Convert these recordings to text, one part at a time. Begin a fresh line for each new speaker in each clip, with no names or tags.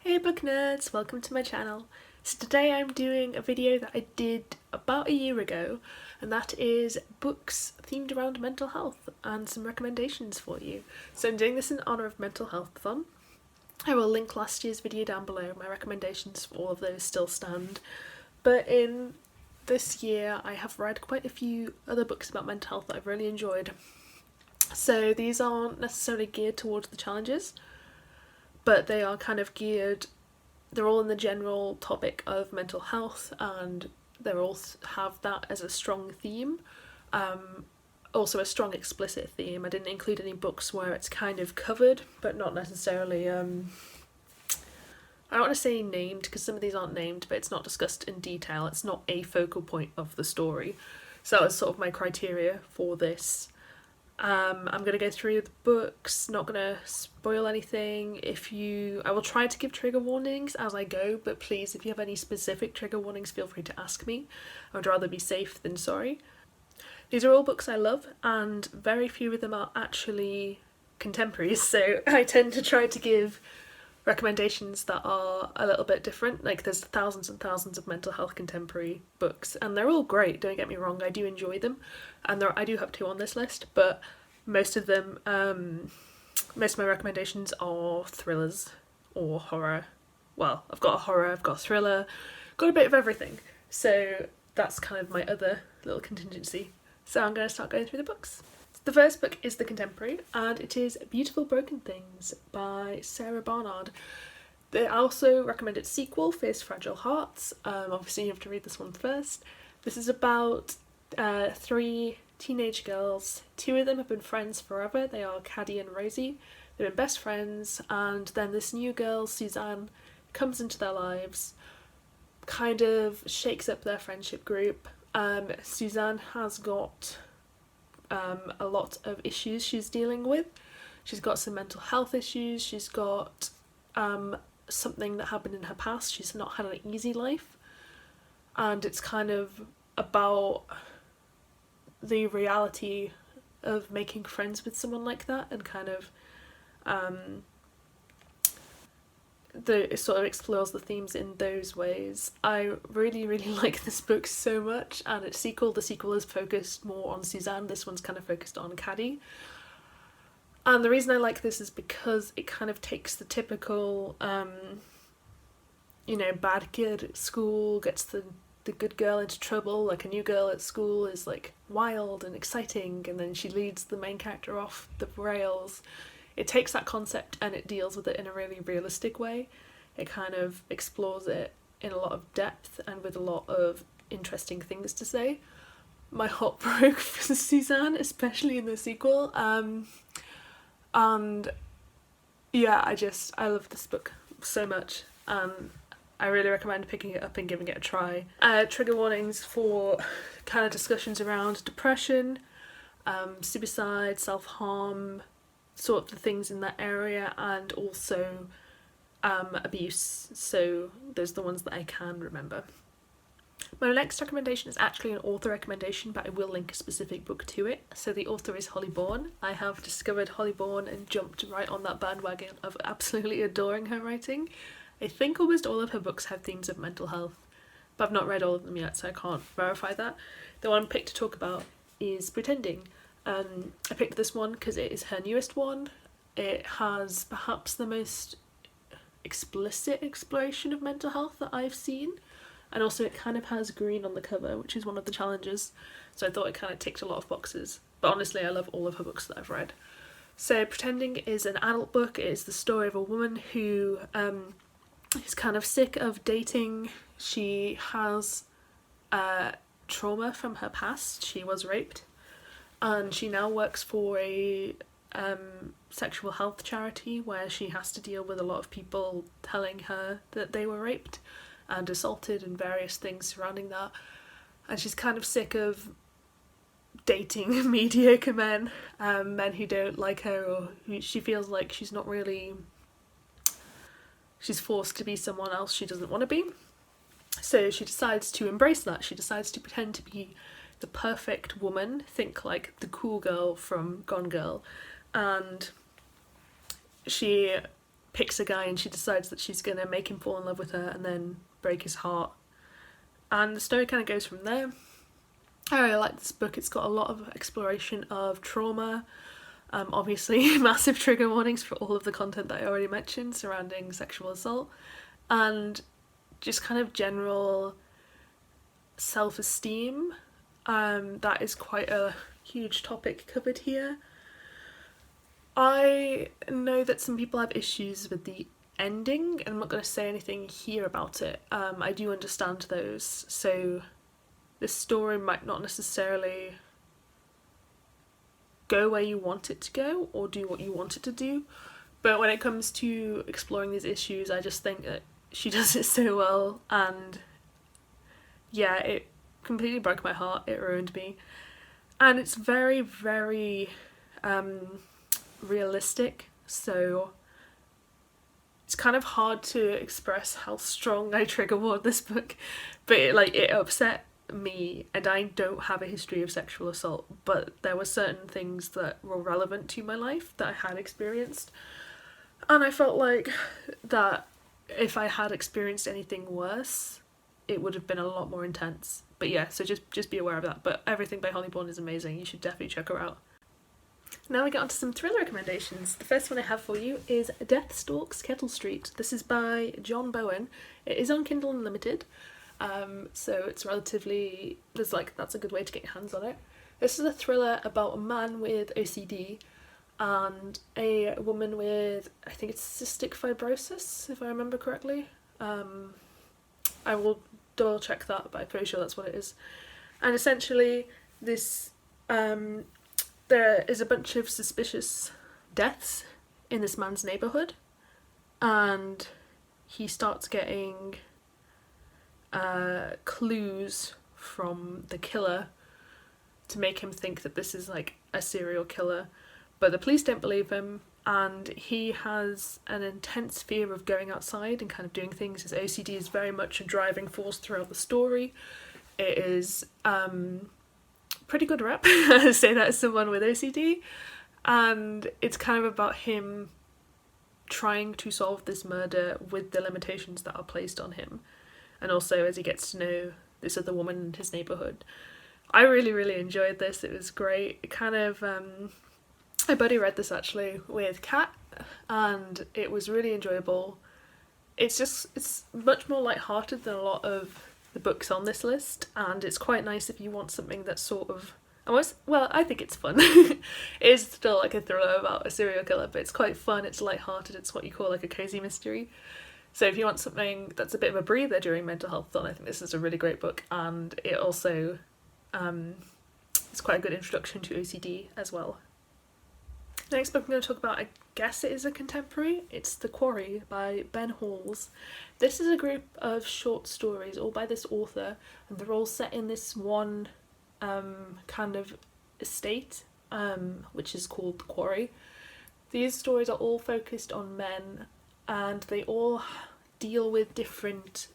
Hey book nerds, welcome to my channel. So today I'm doing a video that I did about a year ago, and that is books themed around mental health and some recommendations for you. So I'm doing this in honour of mentalhealthathon. I will link last year's video down below. My recommendations for all of those still stand. But in this year I have read quite a few other books about mental health that I've really enjoyed. So these aren't necessarily geared towards the challenges, but they are kind of geared, they're all in the general topic of mental health, and they all have that as a strong theme. Also a strong explicit theme. I didn't include any books where it's kind of covered, but not necessarily, I don't want to say named, because some of these aren't named, but it's not discussed in detail. It's not a focal point of the story. So that was sort of my criteria for this. I'm going to go through the books, not going to spoil anything. I will try to give trigger warnings as I go, but please, if you have any specific trigger warnings, feel free to ask me. I would rather be safe than sorry. These are all books I love, and very few of them are actually contemporaries, so I tend to try to give recommendations that are a little bit different. Like, there's thousands and thousands of mental health contemporary books, and they're all great, don't get me wrong, I do enjoy them, and I do have two on this list, but most of them, most of my recommendations are thrillers or horror. Well, I've got a horror, I've got a thriller, got a bit of everything, so that's kind of my other little contingency. So I'm going to start going through the books. The first book is the contemporary, and it is Beautiful Broken Things by Sara Barnard. They also recommend its sequel, Fierce Fragile Hearts. Obviously you have to read this one first. This is about three teenage girls. Two of them have been friends forever. They are Caddy and Rosie. They've been best friends, and then this new girl, Suzanne, comes into their lives, kind of shakes up their friendship group. Suzanne has got a lot of issues she's dealing with. She's got some mental health issues, she's got something that happened in her past, she's not had an easy life, and it's kind of about the reality of making friends with someone like that, and kind of it sort of explores the themes in those ways. I really like this book so much, and the sequel is focused more on Suzanne, this one's kind of focused on Caddy. And the reason I like this is because it kind of takes the typical bad kid at school gets the good girl into trouble, like a new girl at school is like wild and exciting, and then she leads the main character off the rails. It takes that concept and it deals with it in a really realistic way. It kind of explores it in a lot of depth and with a lot of interesting things to say. My heart broke for Suzanne, especially in the sequel. And yeah, I love this book so much. I really recommend picking it up and giving it a try. Trigger warnings for kind of discussions around depression, suicide, self-harm, sort of the things in that area, and also abuse, so those are the ones that I can remember. My next recommendation is actually an author recommendation, but I will link a specific book to it. So the author is Bourne. I have discovered Bourne and jumped right on that bandwagon of absolutely adoring her writing. I think almost all of her books have themes of mental health, but I've not read all of them yet, so I can't verify that. The one I picked to talk about is Pretending. I picked this one because it is her newest one. It has perhaps the most explicit exploration of mental health that I've seen, and also it kind of has green on the cover, which is one of the challenges, so I thought it kind of ticked a lot of boxes. But honestly, I love all of her books that I've read. So Pretending is an adult book. It is the story of a woman who is kind of sick of dating. She has trauma from her past. She was raped, and she now works for a sexual health charity where she has to deal with a lot of people telling her that they were raped and assaulted and various things surrounding that, and she's kind of sick of dating mediocre men, men who don't like her, or who she feels like she's forced to be someone else she doesn't want to be. So she decides to embrace that. She decides to pretend to be the perfect woman, think like the cool girl from Gone Girl, and she picks a guy and she decides that she's gonna make him fall in love with her and then break his heart. And the story kind of goes from there. I really like this book. It's got a lot of exploration of trauma. Obviously, massive trigger warnings for all of the content that I already mentioned surrounding sexual assault, and just kind of general self-esteem. That is quite a huge topic covered here. I know that some people have issues with the ending, and I'm not going to say anything here about it. I do understand those, so this story might not necessarily go where you want it to go or do what you want it to do, but when it comes to exploring these issues, I just think that she does it so well, and yeah, it completely broke my heart, it ruined me, and it's very, very realistic, so it's kind of hard to express how strong I trigger warned this book, but it upset me, and I don't have a history of sexual assault, but there were certain things that were relevant to my life that I had experienced, and I felt like that if I had experienced anything worse, it would have been a lot more intense. But yeah, so just be aware of that. But everything by Bourne is amazing. You should definitely check her out. Now we get on to some thriller recommendations. The first one I have for you is Stalks, Kettle Street. This is by John Bowen. It is on Kindle Unlimited, so it's relatively, that's a good way to get your hands on it. This is a thriller about a man with OCD and a woman with, I think it's cystic fibrosis, if I remember correctly. I will double check that, but I'm pretty sure that's what it is. And essentially this there is a bunch of suspicious deaths in this man's neighbourhood, and he starts getting clues from the killer to make him think that this is like a serial killer, but the police don't believe him, and he has an intense fear of going outside and kind of doing things. His OCD is very much a driving force throughout the story. It is pretty good rep, I say that as someone with OCD, and it's kind of about him trying to solve this murder with the limitations that are placed on him, and also as he gets to know this other woman in his neighbourhood. I really, really enjoyed this. It was great. It kind of my buddy read this actually with Kat, and it was really enjoyable. It's much more light-hearted than a lot of the books on this list, and it's quite nice if you want something that's sort of I think it's fun. It is still like a thriller about a serial killer, but it's quite fun, it's light-hearted, it's what you call like a cozy mystery. So if you want something that's a bit of a breather during Mental Health-thon, I think this is a really great book, and it also it's quite a good introduction to OCD as well. The next book I'm going to talk about, I guess it is a contemporary. It's The Quarry by Ben Halls. This is a group of short stories all by this author, and they're all set in this one kind of estate, which is called The Quarry. These stories are all focused on men, and they all deal with different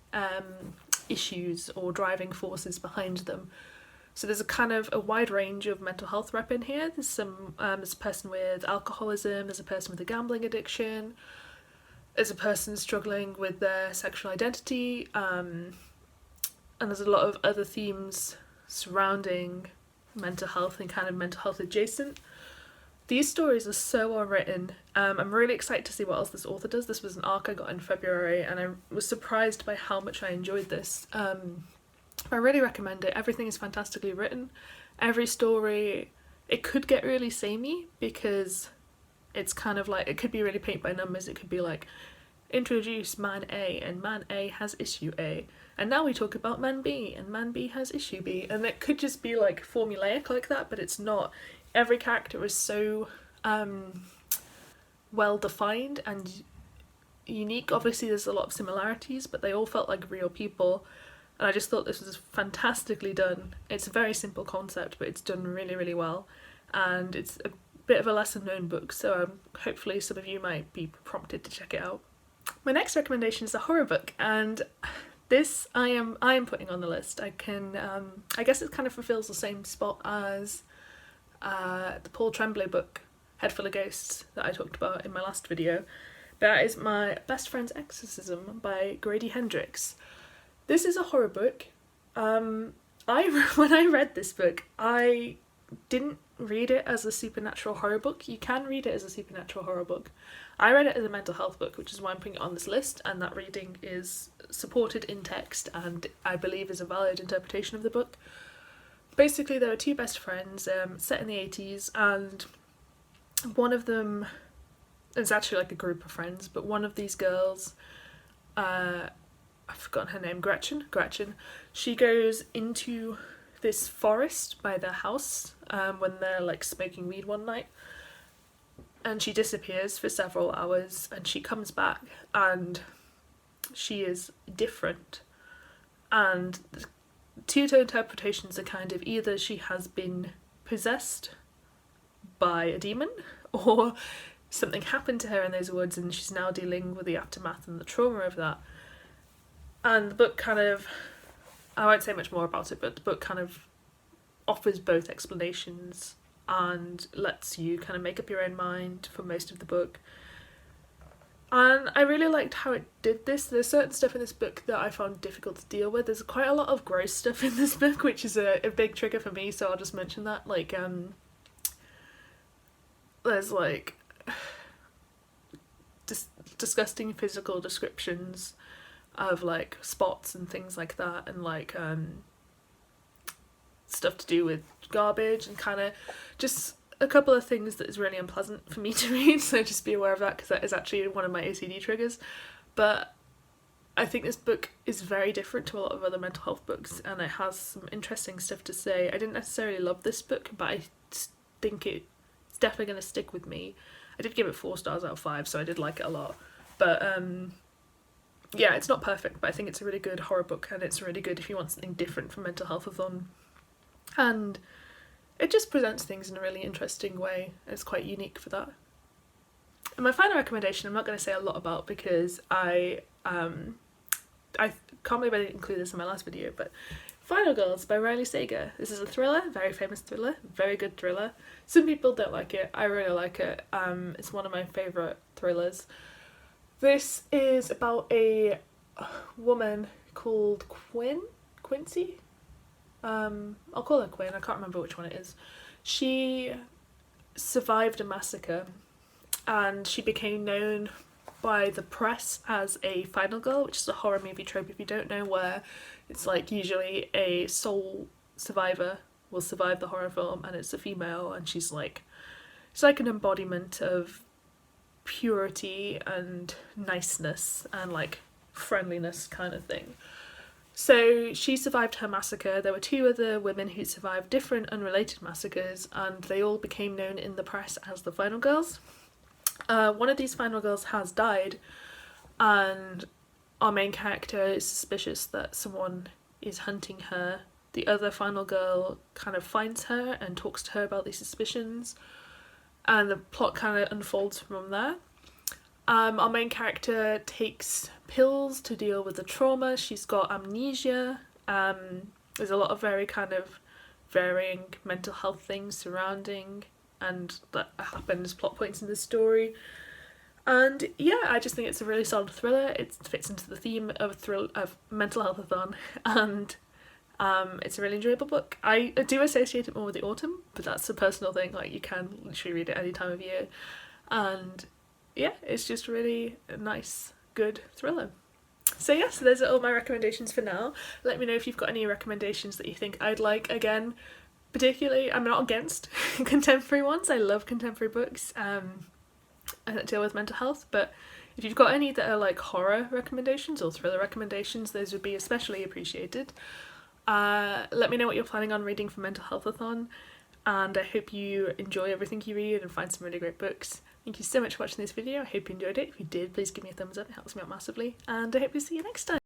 issues or driving forces behind them. So there's a kind of a wide range of mental health rep in here. There's a person with alcoholism, there's a person with a gambling addiction, there's a person struggling with their sexual identity, and there's a lot of other themes surrounding mental health and kind of mental health adjacent. These stories are so well written. I'm really excited to see what else this author does. This was an arc I got in February, and I was surprised by how much I enjoyed this. I really recommend it. Everything is fantastically written. Every story, it could get really samey because it's kind of like, it could be really paint by numbers. It could be like, introduce man A, and man A has issue A, and now we talk about man B, and man B has issue B, and it could just be like formulaic like that, but it's not. Every character is so well defined and unique. Obviously there's a lot of similarities, but they all felt like real people. And I just thought this was fantastically done. It's a very simple concept, but it's done really, really well. And it's a bit of a lesser known book, so hopefully some of you might be prompted to check it out. My next recommendation is a horror book, and this I am putting on the list. I guess it kind of fulfills the same spot as the Paul Tremblay book, Head Full of Ghosts, that I talked about in my last video. That is My Best Friend's Exorcism by Grady Hendrix. This is a horror book. When I read this book, I didn't read it as a supernatural horror book. You can read it as a supernatural horror book. I read it as a mental health book, which is why I'm putting it on this list, and that reading is supported in text and I believe is a valid interpretation of the book. Basically, there are two best friends set in the 80s, and one of them is actually like a group of friends, but one of these girls, I've forgotten her name, Gretchen, she goes into this forest by their house when they're like smoking weed one night, and she disappears for several hours, and she comes back and she is different, and the two interpretations are kind of either she has been possessed by a demon or something happened to her in those woods and she's now dealing with the aftermath and the trauma of that. And the book kind of, I won't say much more about it, but the book kind of offers both explanations and lets you kind of make up your own mind for most of the book. And I really liked how it did this. There's certain stuff in this book that I found difficult to deal with. There's quite a lot of gross stuff in this book, which is a big trigger for me, so I'll just mention that. Like, there's like disgusting physical descriptions of like spots and things like that, and like stuff to do with garbage, and kind of just a couple of things that is really unpleasant for me to read, so just be aware of that because that is actually one of my OCD triggers. But I think this book is very different to a lot of other mental health books, and it has some interesting stuff to say. I didn't necessarily love this book, but I think it's definitely going to stick with me. I did give it 4 stars out of 5, so I did like it a lot. But yeah, it's not perfect, but I think it's a really good horror book, and it's really good if you want something different from mentalhealthathon. And it just presents things in a really interesting way, and it's quite unique for that. And my final recommendation I'm not going to say a lot about because I can't believe I didn't include this in my last video, but Final Girls by Rley. This is a thriller, very famous thriller, very good thriller. Some people don't like it, I really like it. It's one of my favourite thrillers. This is about a woman called Quincy? I'll call her Quinn, I can't remember which one it is. She survived a massacre and she became known by the press as a final girl, which is a horror movie trope if you don't know, where it's like usually a sole survivor will survive the horror film and it's a female, and she's like an embodiment of purity and niceness and like friendliness kind of thing. So she survived her massacre. There were 2 other women who survived different unrelated massacres, and they all became known in the press as the Final Girls. One of these Final Girls has died, and our main character is suspicious that someone is hunting her. The other Final Girl kind of finds her and talks to her about these suspicions, and the plot kind of unfolds from there. Our main character takes pills to deal with the trauma. She's got amnesia. There's a lot of very kind of varying mental health things surrounding and that happen as plot points in the story. And yeah, I just think it's a really solid thriller. It fits into the theme of mental healthathon, and it's a really enjoyable book. I do associate it more with the autumn, but that's a personal thing. Like, you can literally read it any time of year, and yeah, it's just really a nice, good thriller. So yes, those are all my recommendations for now. Let me know if you've got any recommendations that you think I'd like. Again, particularly, I'm not against contemporary ones. I love contemporary books that deal with mental health, but if you've got any that are like horror recommendations or thriller recommendations, those would be especially appreciated. Let me know what you're planning on reading for Mental Healthathon, and I hope you enjoy everything you read and find some really great books. Thank you so much for watching this video. I hope you enjoyed it. If you did, please give me a thumbs up, it helps me out massively, and I hope to see you next time.